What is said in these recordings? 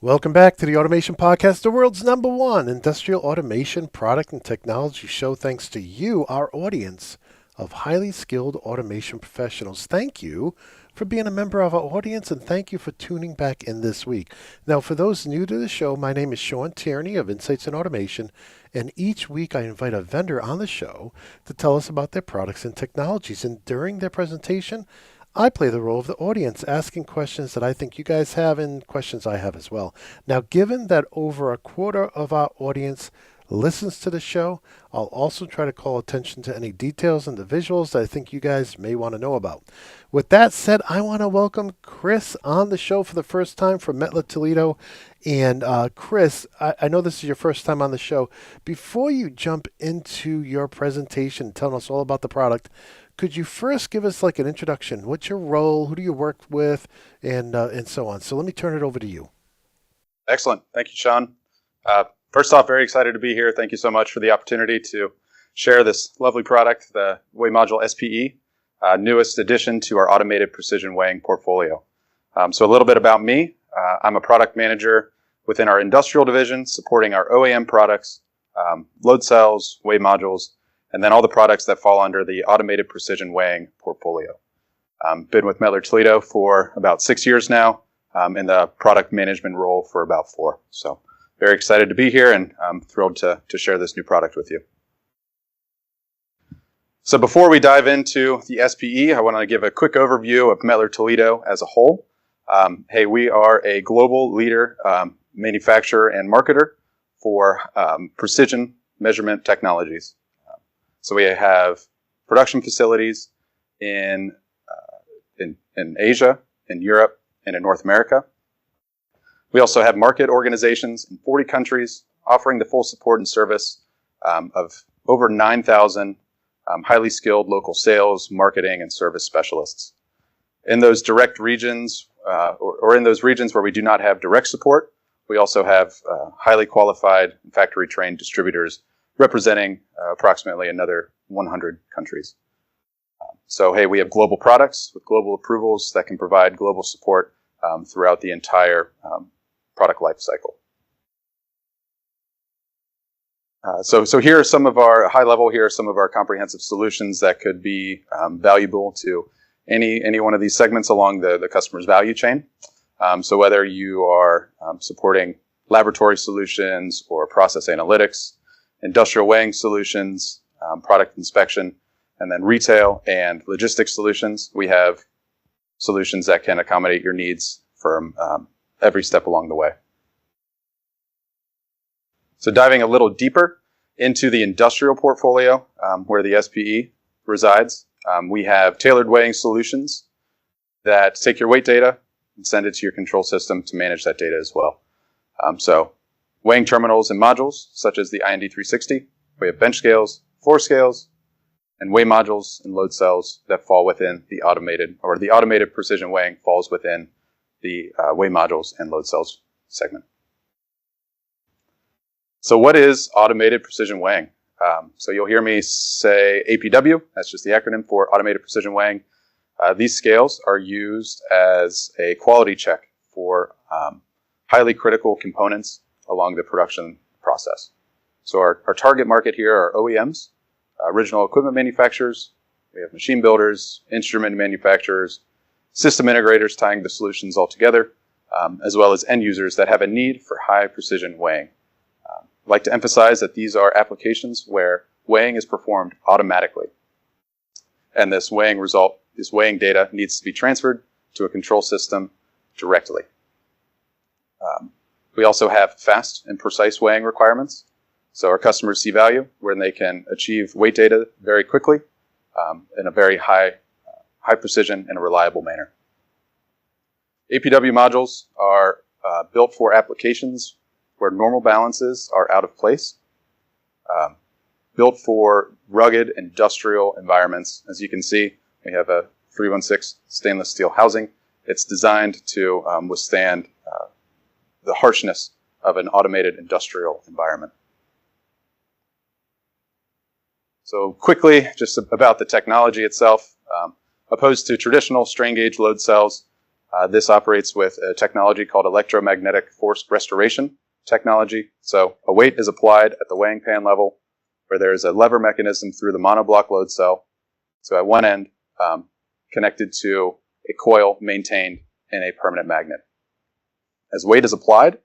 Welcome back to the Automation Podcast, the world's #1 industrial automation product and technology show. Thanks to you, our audience of highly skilled automation professionals. Thank you for being a member of our audience, and thank you for tuning back in this week. Now, for those new to the show, my name is Shawn of Insights in Automation, and each week I invite a vendor on the show to tell us about their products and technologies. And during their presentation, I play the role of the audience, asking questions that I think you guys have and questions I have as well. Now, given that over a quarter of our audience listens to the show, I'll also try to call attention to any details and the visuals that I think you guys may want to know about. With that said, I want to welcome Chris on the show for the first time from Mettler Toledo. And Chris, I know this is your first time on the show. Before you jump into your presentation, telling us all about the product, could you first give us like an introduction? What's your role? Who do you work with? And so on. So let me turn it over to you. Excellent. Thank you, Shawn. First off, very excited to be here. Thank you so much for the opportunity to share this lovely product, the Weigh Module SPE, newest addition to our automated precision weighing portfolio. So a little bit about me. I'm a product manager within our industrial division, supporting our OEM products, load cells, weigh modules, and then all the products that fall under the automated precision weighing portfolio. Been with Mettler Toledo for about 6 years now, in the product management role for about 4. So very excited to be here, and I'm thrilled to share this new product with you. So before we dive into the SPE, I want to give a quick overview of Mettler Toledo as a whole. Hey, we are a global leader, manufacturer and marketer for precision measurement technologies. So we have production facilities in Asia, in Europe, and in North America. We also have market organizations in 40 countries offering the full support and service of over 9,000 highly skilled local sales, marketing, and service specialists. In those direct regions, or in those regions where we do not have direct support, we also have highly qualified factory-trained distributors representing approximately another 100 countries. So, hey, we have global products with global approvals that can provide global support throughout the entire product life cycle. So here are some of our high level. Here are some of our comprehensive solutions that could be valuable to any one of these segments along the customer's value chain. So whether you are supporting laboratory solutions or process analytics, industrial weighing solutions, product inspection, and then retail and logistics solutions, we have solutions that can accommodate your needs from every step along the way. So diving a little deeper into the industrial portfolio, where the SPE resides, we have tailored weighing solutions that take your weight data and send it to your control system to manage that data as well. So weighing terminals and modules, such as the IND360, we have bench scales, floor scales, and weigh modules and load cells that fall within the automated precision weighing falls within the weigh modules and load cells segment. So what is automated precision weighing? So you'll hear me say APW, that's just the acronym for automated precision weighing. These scales are used as a quality check for highly critical components along the production process. So our target market here are OEMs, original equipment manufacturers. We have machine builders, instrument manufacturers, system integrators tying the solutions all together, as well as end users that have a need for high precision weighing. I'd like to emphasize that these are applications where weighing is performed automatically. And this weighing data needs to be transferred to a control system directly. We also have fast and precise weighing requirements. So our customers see value when they can achieve weight data very quickly in a very high precision and a reliable manner. APW modules are built for applications where normal balances are out of place, built for rugged industrial environments. As you can see, we have a 316 stainless steel housing. It's designed to withstand the harshness of an automated industrial environment. So quickly, just about the technology itself, opposed to traditional strain gauge load cells, This operates with a technology called electromagnetic force restoration technology. So a weight is applied at the weighing pan level where there's a lever mechanism through the monoblock load cell. So at one end, connected to a coil maintained in a permanent magnet. As weight is applied,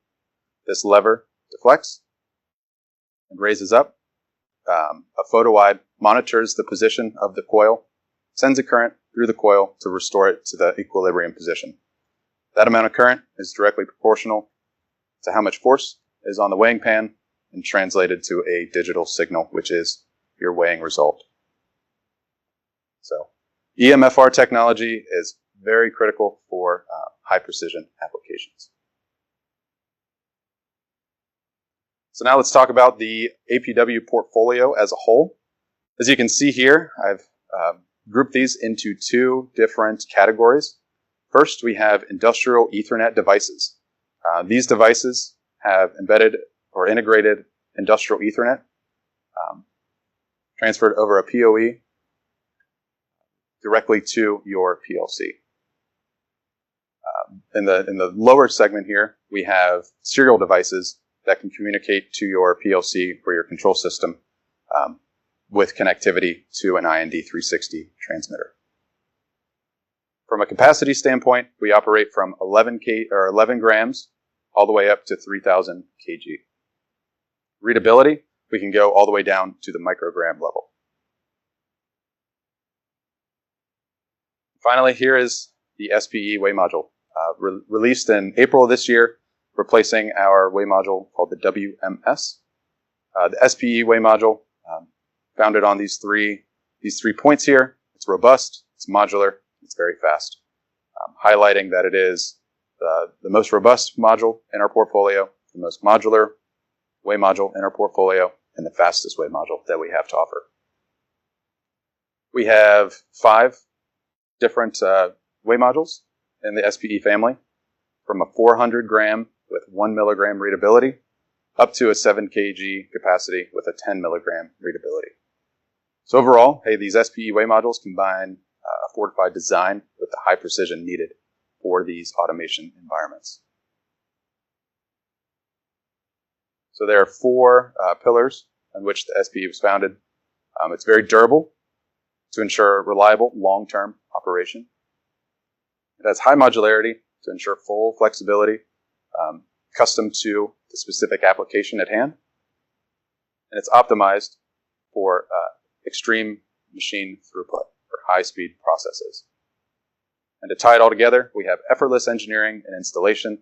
this lever deflects and raises up. A photo eye monitors the position of the coil, sends a current through the coil to restore it to the equilibrium position. That amount of current is directly proportional to how much force is on the weighing pan and translated to a digital signal, which is your weighing result. So EMFR technology is very critical for high precision applications. So now let's talk about the APW portfolio as a whole. As you can see here, I've grouped these into two different categories. First, we have industrial Ethernet devices. These devices have embedded or integrated industrial Ethernet transferred over a PoE directly to your PLC. In the lower segment here, we have serial devices that can communicate to your PLC or your control system with connectivity to an IND360 transmitter. From a capacity standpoint, we operate from 11 grams all the way up to 3,000 kg. Readability, we can go all the way down to the microgram level. Finally, here is the SPE Weigh Module, released in April of this year, replacing our Weigh Module called the WMS. The SPE Weigh Module, founded on these three points here. It's robust, it's modular, it's very fast, highlighting that it is the most robust module in our portfolio, the most modular Weigh Module in our portfolio, and the fastest Weigh Module that we have to offer. We have 5 different Weigh Modules in the SPE family, from a 400 gram with 1 milligram readability up to a 7 kg capacity with a 10 milligram readability. So overall, hey, these SPE Weigh Modules combine a fortified design with the high precision needed for these automation environments. So there are 4 pillars on which the SPE was founded. It's very durable to ensure reliable long-term operation. It has high modularity to ensure full flexibility, custom to the specific application at hand. And it's optimized for extreme machine throughput for high-speed processes. And to tie it all together, we have effortless engineering and installation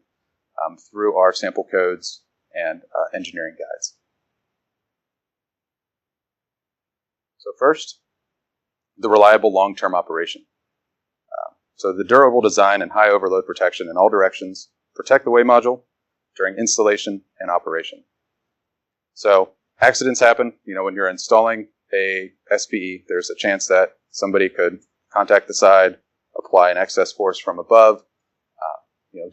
through our sample codes and engineering guides. So first, the reliable long-term operation. So the durable design and high overload protection in all directions protect the Weigh Module during installation and operation. So accidents happen. When you're installing a SPE, there's a chance that somebody could contact the side, apply an excess force from above.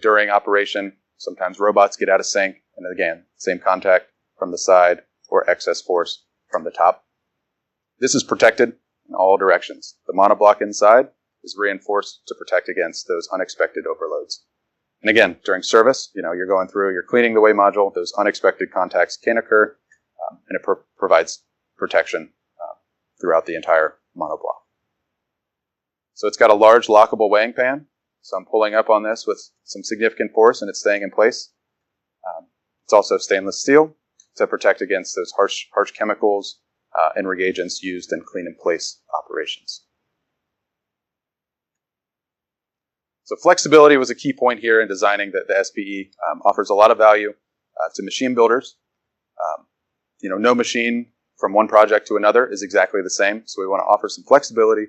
During operation, sometimes robots get out of sync, and again, same contact from the side or excess force from the top. This is protected in all directions. The monoblock inside is reinforced to protect against those unexpected overloads. And again, during service, you're going through, you're cleaning the Weigh Module, those unexpected contacts can occur, and it provides protection throughout the entire monoblock. So it's got a large lockable weighing pan. So I'm pulling up on this with some significant force and it's staying in place. It's also stainless steel to protect against those harsh chemicals and reagents used in clean-in-place operations. So flexibility was a key point here in designing the SPE. Offers a lot of value to machine builders. No machine from one project to another is exactly the same, so we want to offer some flexibility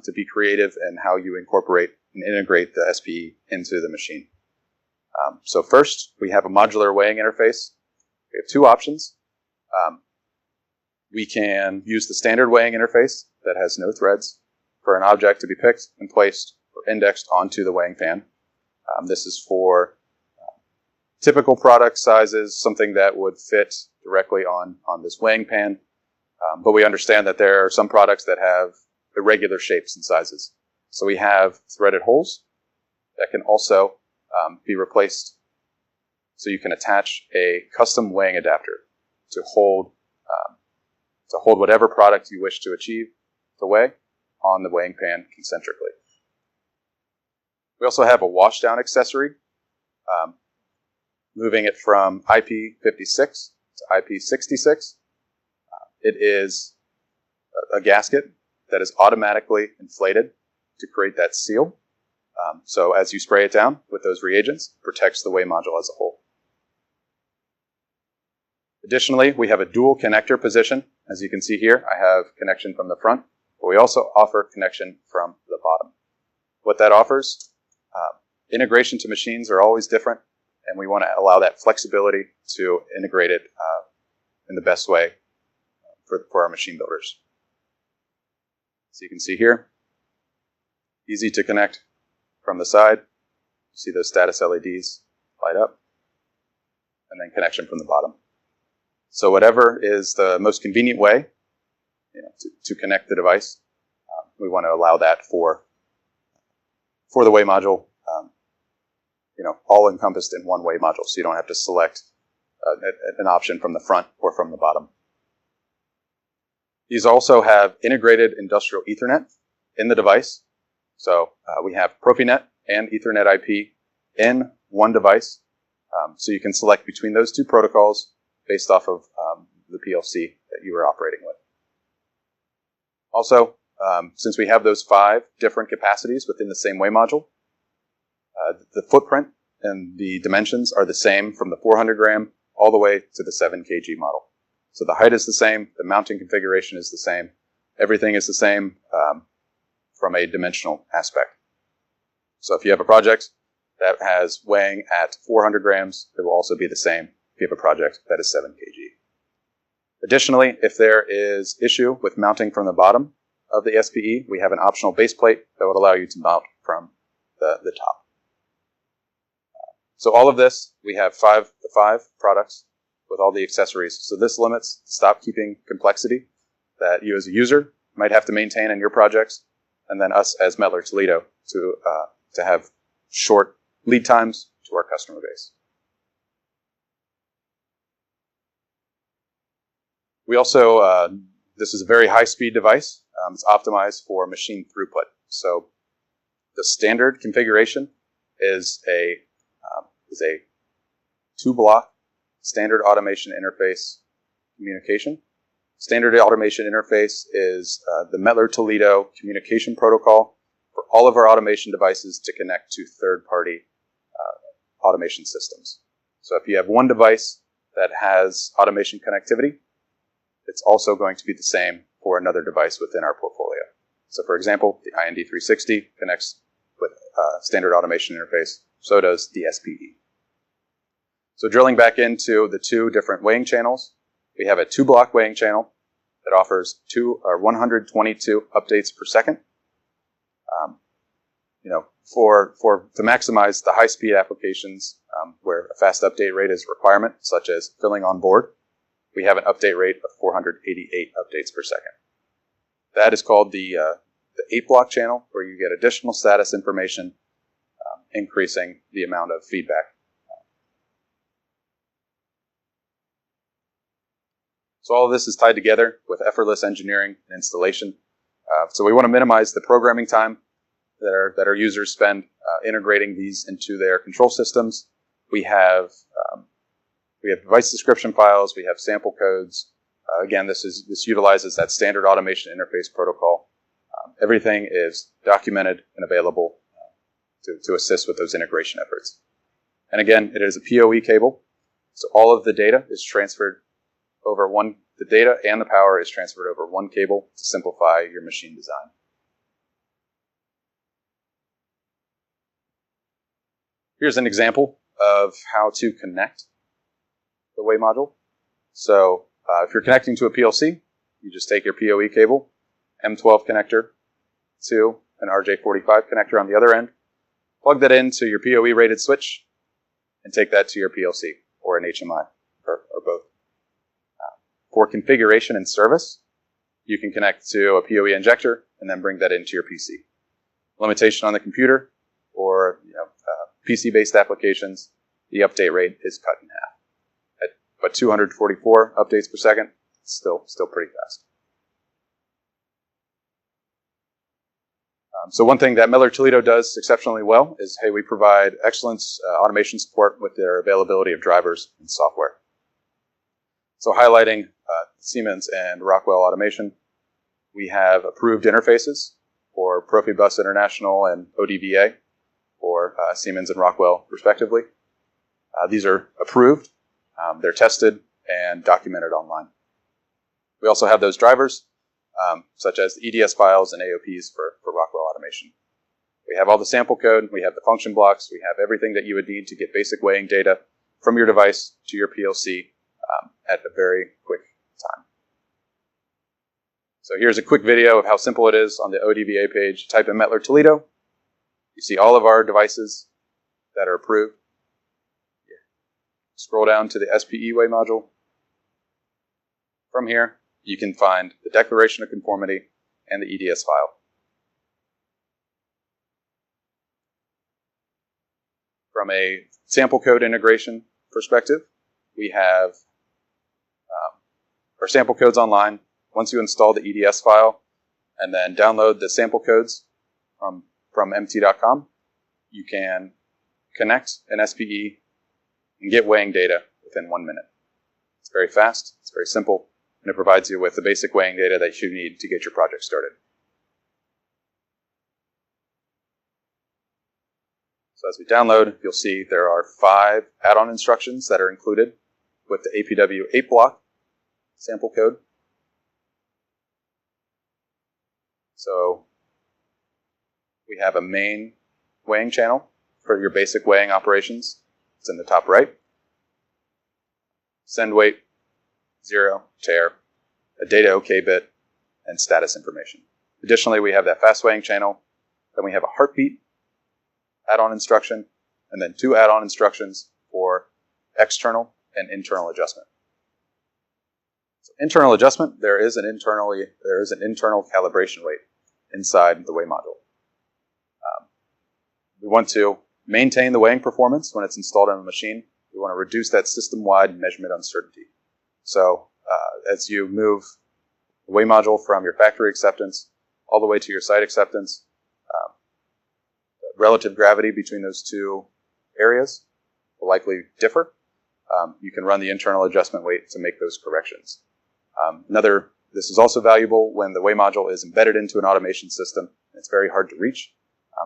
to be creative in how you incorporate and integrate the SPE into the machine. So first, we have a modular weighing interface. We have 2 options. We can use the standard weighing interface that has no threads for an object to be picked and placed or indexed onto the weighing pan. This is for typical product sizes, something that would fit directly on this weighing pan. But we understand that there are some products that have irregular shapes and sizes. So we have threaded holes that can also be replaced, so you can attach a custom weighing adapter to hold whatever product you wish to achieve to weigh on the weighing pan concentrically. We also have a washdown accessory, moving it from IP56 to IP66. It is a gasket that is automatically inflated to create that seal. So as you spray it down with those reagents, it protects the weigh module as a whole. Additionally, we have a dual connector position. As you can see here, I have connection from the front, but we also offer connection from the bottom. What that offers, integration to machines are always different, and we want to allow that flexibility to integrate it in the best way for our machine builders. So you can see here, easy to connect from the side. You see those status LEDs light up, and then connection from the bottom. So whatever is the most convenient way, to connect the device, we want to allow that for the weigh module, all encompassed in one weigh module, so you don't have to select an option from the front or from the bottom. These also have integrated industrial Ethernet in the device. So we have Profinet and Ethernet IP in one device, so you can select between those two protocols based off of the PLC that you are operating with. Also, since we have those 5 different capacities within the same weigh module, the footprint and the dimensions are the same from the 400 gram all the way to the 7 kg model. So the height is the same, the mounting configuration is the same, everything is the same from a dimensional aspect. So if you have a project that has weighing at 400 grams, it will also be the same if you have a project that is 7 kg. Additionally, if there is issue with mounting from the bottom of the SPE, we have an optional base plate that would allow you to mount from the top. So all of this, we have the 5 products with all the accessories. So this limits the stop keeping complexity that you as a user might have to maintain in your projects, and then us as Mettler Toledo to have short lead times to our customer base. We also, this is a very high-speed device. It's optimized for machine throughput. So the standard configuration is a 2-block standard automation interface communication. Standard automation interface is the Mettler Toledo communication protocol for all of our automation devices to connect to third-party automation systems. So if you have one device that has automation connectivity, it's also going to be the same for another device within our portfolio. So for example, the IND360 connects with standard automation interface, so does the SPE. So drilling back into the 2 different weighing channels, we have a 2-block weighing channel that offers 122 updates per second. To maximize the high-speed applications where a fast update rate is a requirement, such as filling on board, we have an update rate of 488 updates per second. That is called the 8-block channel, where you get additional status information, increasing the amount of feedback. So all of this is tied together with effortless engineering and installation. So we want to minimize the programming time that our users spend integrating these into their control systems. We have device description files. We have sample codes. Again, this utilizes that standard automation interface protocol. Everything is documented and available to assist with those integration efforts. And again, it is a PoE cable, so all of the data is transferred over the data and the power is transferred over one cable to simplify your machine design. Here's an example of how to connect the weigh module. So if you're connecting to a PLC, you just take your PoE cable, M12 connector to an RJ45 connector on the other end, plug that into your PoE rated switch, and take that to your PLC or an HMI or both. For configuration and service, you can connect to a PoE injector and then bring that into your PC. Limitation on the computer or PC-based applications, the update rate is cut in half. But 244 updates per second, still pretty fast. So one thing that Mettler Toledo does exceptionally well is, hey, we provide excellent automation support with their availability of drivers and software. So highlighting Siemens and Rockwell Automation, we have approved interfaces for Profibus International and ODVA for Siemens and Rockwell, respectively. These are approved, they're tested, and documented online. We also have those drivers, such as the EDS files and AOPs for Rockwell Automation. We have all the sample code, we have the function blocks, we have everything that you would need to get basic weighing data from your device to your PLC at a very quick time. So here's a quick video of how simple it is on the ODVA page. Type in Mettler Toledo. You see all of our devices that are approved. Scroll down to the SPE Weigh module. From here, you can find the declaration of conformity and the EDS file. From a sample code integration perspective, we have our sample codes online. Once you install the EDS file and then download the sample codes from mt.com, you can connect an SPE and get weighing data within 1 minute. It's very fast, it's very simple, and it provides you with the basic weighing data that you need to get your project started. So as we download, you'll see there are 5 add-on instructions that are included with the APW 8-block sample code. So we have a main weighing channel for your basic weighing operations. It's in the top right. Send weight, 0, tare, a data OK bit, and status information. Additionally, we have that fast weighing channel. Then we have a heartbeat add-on instruction, and then 2 add-on instructions for external and internal adjustment. So internal adjustment, there is an internal calibration weight inside the Weigh module. We want to maintain the weighing performance when it's installed on a machine. We want to reduce that system-wide measurement uncertainty. So as you move the Weigh module from your factory acceptance all the way to your site acceptance, the relative gravity between those 2 areas will likely differ. You can run the internal adjustment weight to make those corrections. This is also valuable when the Weigh module is embedded into an automation system. It's very hard to reach.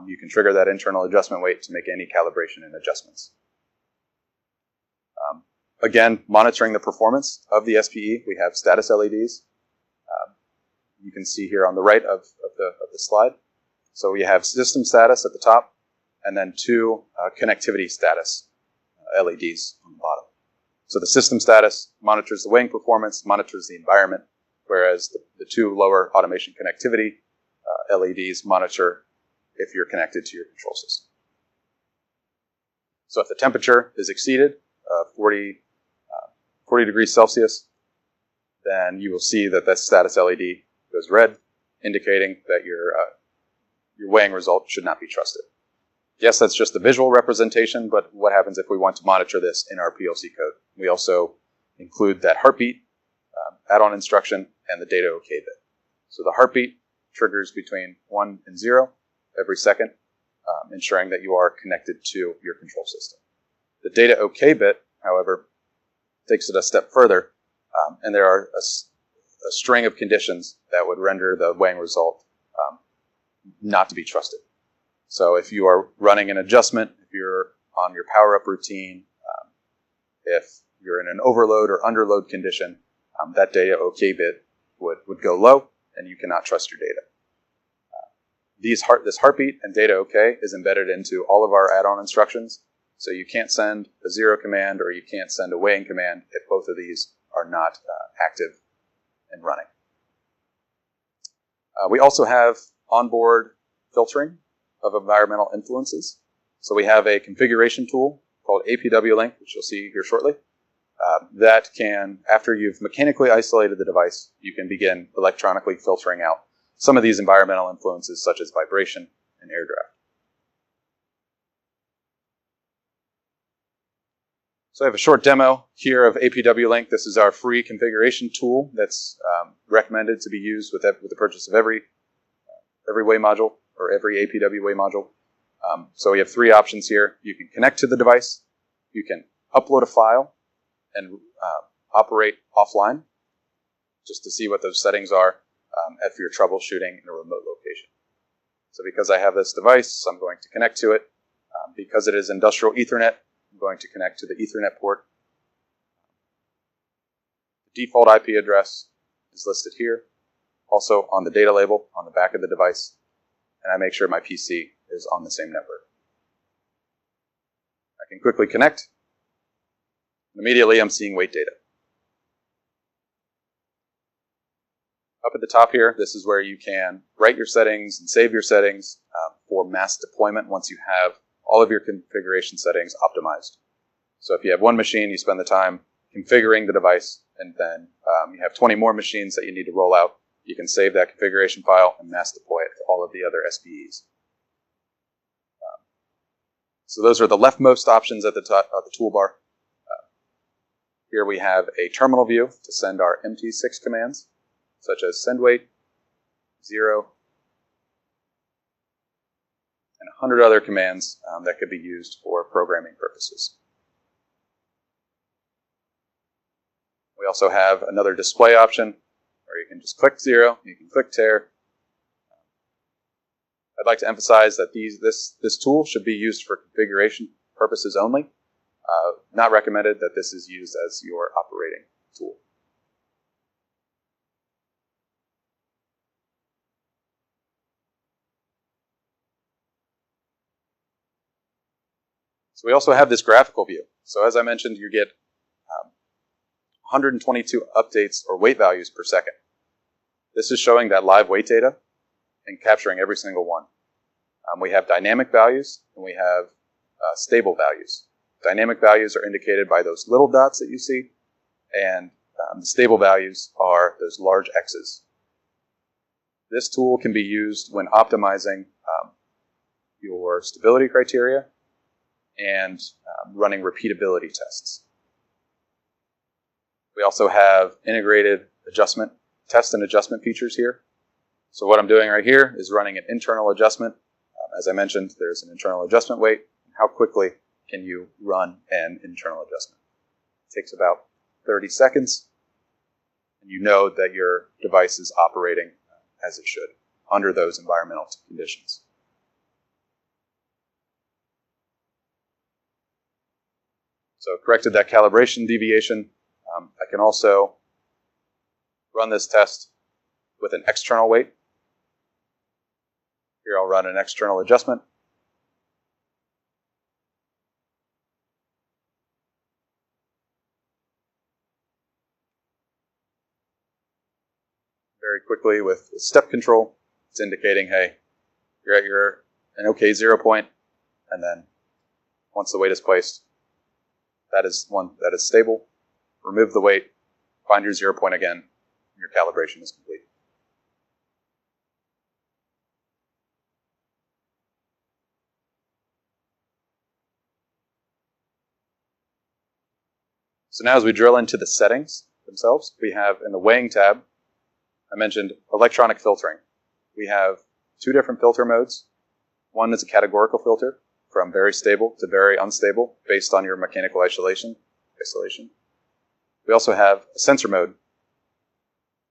You can trigger that internal adjustment weight to make any calibration and adjustments. Again, monitoring the performance of the SPE, we have status LEDs. You can see here on the right of the slide. So we have system status at the top, and then 2 connectivity status LEDs on the bottom. So the system status monitors the weighing performance, monitors the environment, whereas the 2 lower automation connectivity LEDs monitor if you're connected to your control system. So if the temperature is exceeded 40 degrees Celsius, then you will see that that status LED goes red, indicating that your weighing result should not be trusted. Yes, that's just the visual representation, but what happens if we want to monitor this in our PLC code? We also include that heartbeat add-on instruction and the data OK bit. So the heartbeat triggers between 1 and 0 every second, ensuring that you are connected to your control system. The data OK bit, however, takes it a step further, and there are a string of conditions that would render the weighing result not to be trusted. So if you are running an adjustment, if you're on your power-up routine, if you're in an overload or underload condition, that data OK bit would go low, and you cannot trust your data. This heartbeat and data OK is embedded into all of our add-on instructions, so you can't send a 0 command or you can't send a weighing command if both of these are not active and running. We also have onboard filtering of environmental influences. So we have a configuration tool called APW Link, which you'll see here shortly, that can, after you've mechanically isolated the device, you can begin electronically filtering out some of these environmental influences such as vibration and air draft. So I have a short demo here of APW Link. This is our free configuration tool that's recommended to be used with the purchase of every Weigh module or every APW Weigh module. So we have three options here. You can connect to the device, you can upload a file, and operate offline, just to see what those settings are for your troubleshooting in a remote location. So because I have this device, I'm going to connect to it. Because it is industrial Ethernet, I'm going to connect to the Ethernet port. The default IP address is listed here, also on the data label on the back of the device, and I make sure my PC is on the same network. I can quickly connect, and immediately I'm seeing weight data. Up at the top here, this is where you can write your settings and save your settings for mass deployment once you have all of your configuration settings optimized. So if you have one machine, you spend the time configuring the device, and then you have 20 more machines that you need to roll out. You can save that configuration file and mass deploy it to all of the other SPEs. So those are the leftmost options at the top of the toolbar. Here we have a terminal view to send our MT6 commands, such as send weight, 0, and 100 other commands that could be used for programming purposes. We also have another display option where you can just click 0, you can click tear. I'd like to emphasize that this tool should be used for configuration purposes only. Not recommended that this is used as your operating tool. So we also have this graphical view. So as I mentioned, you get 122 updates or weight values per second. This is showing that live weight data and capturing every single one. We have dynamic values and we have stable values. Dynamic values are indicated by those little dots that you see, and the stable values are those large X's. This tool can be used when optimizing your stability criteria and running repeatability tests. We also have integrated test and adjustment features here. So what I'm doing right here is running an internal adjustment. As I mentioned, there's an internal adjustment weight. How quickly can you run an internal adjustment? It takes about 30 seconds, and you know that your device is operating as it should under those environmental conditions. So corrected that calibration deviation. I can also run this test with an external weight. Here I'll run an external adjustment. Very quickly with step control, it's indicating, hey, you're at an okay 0 point, and then once the weight is placed, that is one that is stable. Remove the weight, find your 0 point again, and your calibration is complete. So now as we drill into the settings themselves, we have in the weighing tab, I mentioned electronic filtering. We have two different filter modes. One is a categorical filter from very stable to very unstable based on your mechanical isolation. We also have a sensor mode,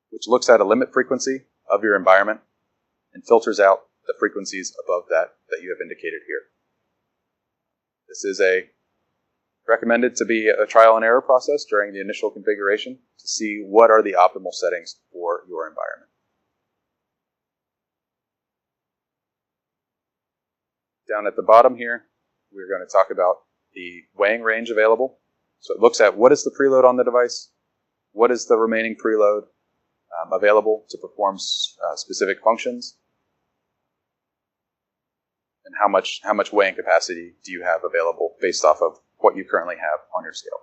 which looks at a limit frequency of your environment and filters out the frequencies above that you have indicated here. This is recommended to be a trial and error process during the initial configuration to see what are the optimal settings for your environment. Down at the bottom here, we're going to talk about the weighing range available. So it looks at what is the preload on the device, what is the remaining preload available to perform specific functions, and how much weighing capacity do you have available based off of what you currently have on your scale.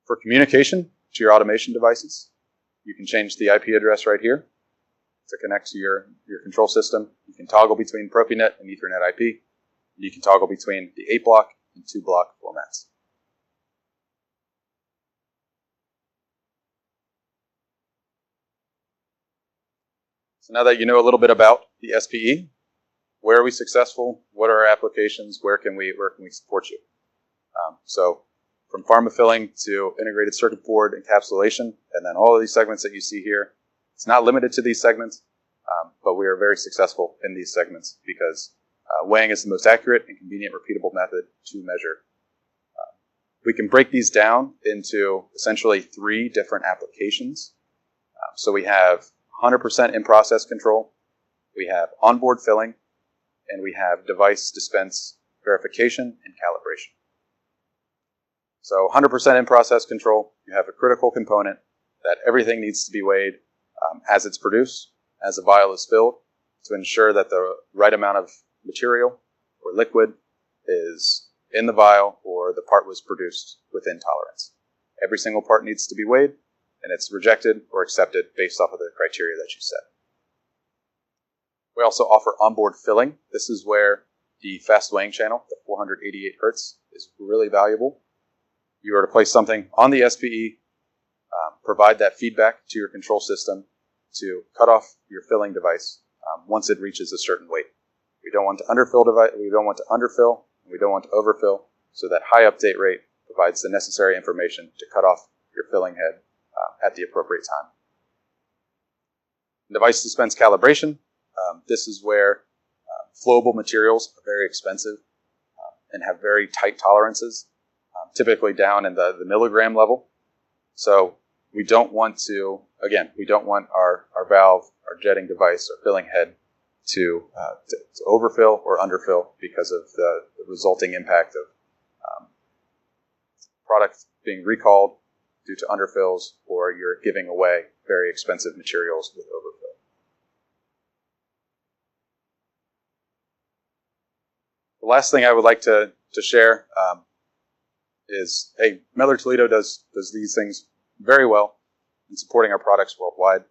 For communication to your automation devices, you can change the IP address right here to connect to your control system. You can toggle between Profinet and Ethernet IP. You can toggle between the 8-block and 2-block formats. So now that you know a little bit about the SPE, where are we successful? What are our applications? Where can we support you? So from pharma filling to integrated circuit board encapsulation, and then all of these segments that you see here, it's not limited to these segments, but we are very successful in these segments because weighing is the most accurate and convenient repeatable method to measure. We can break these down into essentially 3 different applications. So we have 100% in-process control, we have onboard filling, and we have device dispense verification and calibration. So 100% in-process control, you have a critical component that everything needs to be weighed as it's produced, as the vial is filled, to ensure that the right amount of material or liquid is in the vial or the part was produced within tolerance. Every single part needs to be weighed, and it's rejected or accepted based off of the criteria that you set. We also offer onboard filling. This is where the fast weighing channel, the 488 hertz, is really valuable. You are to place something on the SPE, provide that feedback to your control system to cut off your filling device once it reaches a certain weight. We don't want to underfill we don't want to underfill, we don't want to overfill, so that high update rate provides the necessary information to cut off your filling head at the appropriate time. Device dispense calibration. This is where flowable materials are very expensive and have very tight tolerances, typically down in the milligram level. So we don't want to, again, we don't want our valve, our jetting device, our filling head to overfill or underfill because of the resulting impact of product being recalled due to underfills, or you're giving away very expensive materials with overfill. The last thing I would like to share is, hey, Mettler Toledo does these things very well in supporting our products worldwide.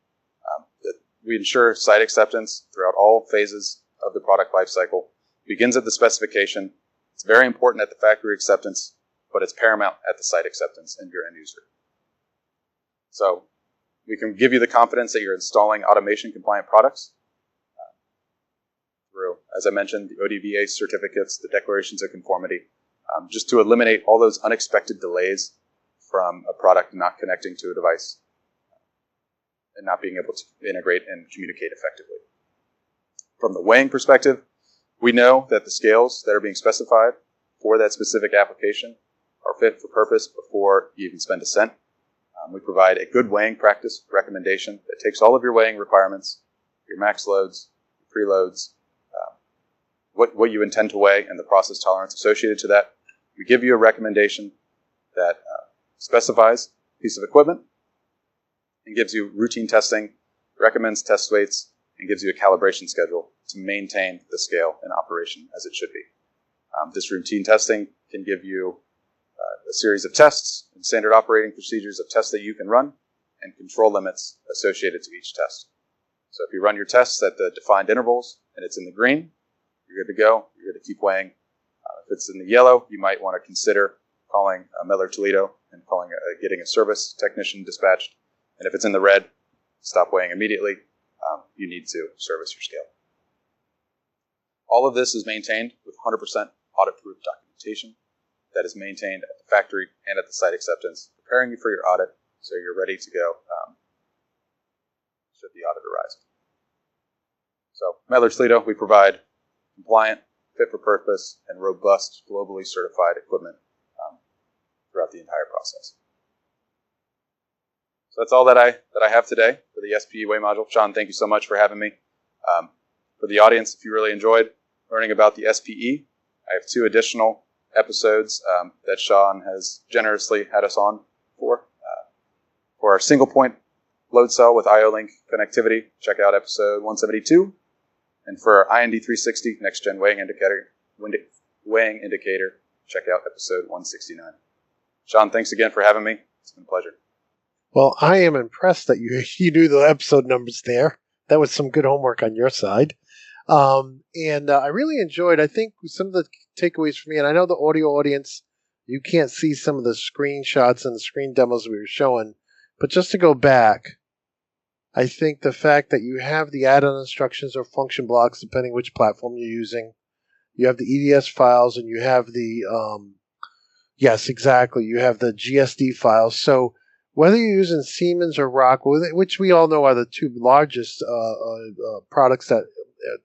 We ensure site acceptance throughout all phases of the product lifecycle. Begins at the specification. It's very important at the factory acceptance, but it's paramount at the site acceptance and your end user. So we can give you the confidence that you're installing automation compliant products through, as I mentioned, the ODVA certificates, the declarations of conformity, just to eliminate all those unexpected delays from a product not connecting to a device and not being able to integrate and communicate effectively. From the weighing perspective, we know that the scales that are being specified for that specific application are fit for purpose before you even spend a cent. We provide a good weighing practice recommendation that takes all of your weighing requirements, your max loads, your preloads, what you intend to weigh, and the process tolerance associated to that. We give you a recommendation that specifies a piece of equipment and gives you routine testing, recommends test weights, and gives you a calibration schedule to maintain the scale in operation as it should be. This routine testing can give you a series of tests and standard operating procedures of tests that you can run and control limits associated to each test. So if you run your tests at the defined intervals and it's in the green, you're good to go. You're good to keep weighing. If it's in the yellow, you might want to consider calling Mettler Toledo and getting a service technician dispatched. And if it's in the red, stop weighing immediately. You need to service your scale. All of this is maintained with 100% audit-proof documentation that is maintained at the factory and at the site acceptance, preparing you for your audit so you're ready to go should the audit arise. So, Mettler Toledo, we provide compliant, fit-for-purpose, and robust, globally certified equipment throughout the entire process. So that's all that I have today for the SPE Weigh module. Shawn, thank you so much for having me. For the audience, if you really enjoyed learning about the SPE, I have 2 additional episodes that Shawn has generously had us on for. For our single point load cell with IAL Link connectivity, check out episode 172. And for our IND 360 next gen weighing indicator, check out episode 169. Shawn, thanks again for having me. It's been a pleasure. Well, I am impressed that you knew the episode numbers there. That was some good homework on your side. And I really enjoyed, I think, some of the takeaways for me, and I know the audio audience, you can't see some of the screenshots and the screen demos we were showing, but just to go back, I think the fact that you have the add-on instructions or function blocks, depending which platform you're using, you have the EDS files, and you have the, yes, exactly, you have the GSD files. So whether you're using Siemens or Rockwell, which we all know are the two largest products that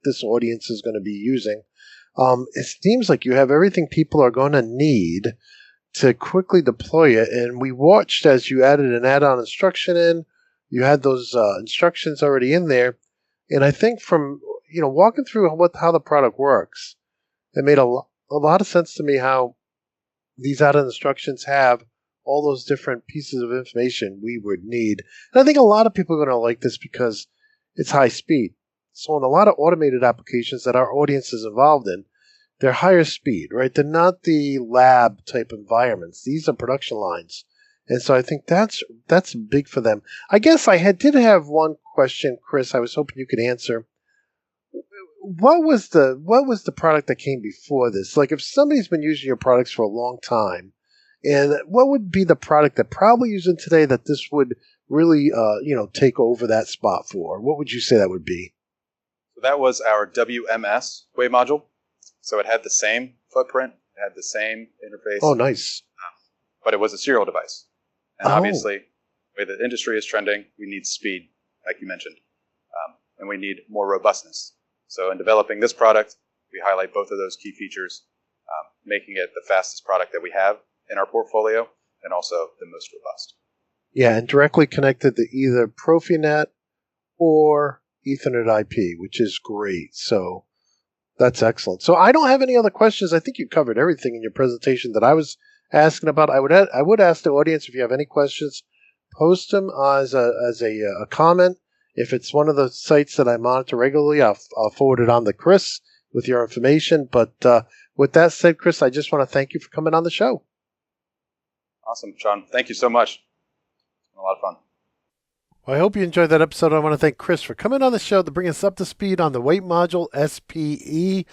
this audience is going to be using, it seems like you have everything people are going to need to quickly deploy it. And we watched as you added an add-on instruction in, you had those instructions already in there. And I think from walking through how the product works, it made a lot of sense to me how these add-on instructions have all those different pieces of information we would need. And I think a lot of people are going to like this because it's high speed. So in a lot of automated applications that our audience is involved in, they're higher speed, right? They're not the lab type environments. These are production lines. And so I think that's big for them. I guess I did have one question, Chris, I was hoping you could answer. What was the product that came before this? Like if somebody's been using your products for a long time, and what would be the product that probably using today that this would really take over that spot for? What would you say that would be? So that was our WMS Weigh Module. So it had the same footprint, it had the same interface. Oh, nice. But it was a serial device. And obviously, the way the industry is trending, we need speed, like you mentioned. And we need more robustness. So in developing this product, we highlight both of those key features, making it the fastest product that we have in our portfolio and also the most robust. Yeah, and directly connected to either Profinet or Ethernet IP, which is great. So that's excellent. So I don't have any other questions. I think you covered everything in your presentation that I was asking about. I would ask the audience if you have any questions, post them as a comment. If it's one of the sites that I monitor regularly, I'll forward it on to Chris with your information. But with that said, Chris, I just want to thank you for coming on the show. Awesome, Shawn. Thank you so much. It's been a lot of fun. Well, I hope you enjoyed that episode. I want to thank Chris for coming on the show to bring us up to speed on the Weigh Module SPE.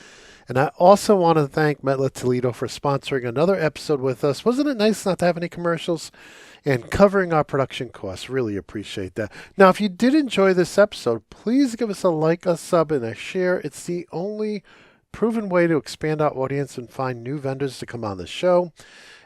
And I also want to thank Mettler Toledo for sponsoring another episode with us. Wasn't it nice not to have any commercials? And covering our production costs. Really appreciate that. Now, if you did enjoy this episode, please give us a like, a sub, and a share. It's the only proven way to expand our audience and find new vendors to come on the show.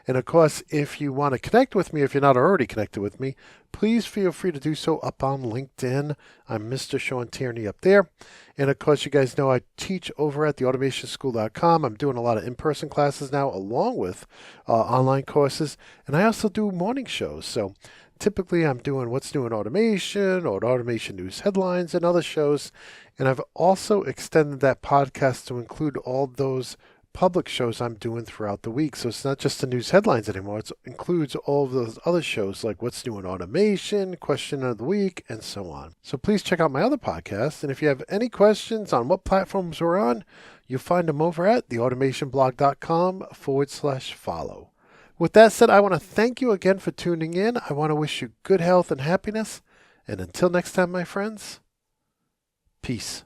And of course, if you want to connect with me, if you're not already connected with me, please feel free to do so up on LinkedIn. I'm Mr. Shawn Tierney up there. And of course, you guys know I teach over at theautomationschool.com. I'm doing a lot of in-person classes now, along with online courses. And I also do morning shows. So typically I'm doing What's New in Automation or Automation News Headlines and other shows. And I've also extended that podcast to include all those public shows I'm doing throughout the week. So it's not just the news headlines anymore. It includes all of those other shows like What's New in Automation, Question of the Week, and so on. So please check out my other podcasts. And if you have any questions on what platforms we're on, you'll find them over at theautomationblog.com/follow. With that said, I want to thank you again for tuning in. I want to wish you good health and happiness. And until next time, my friends, peace.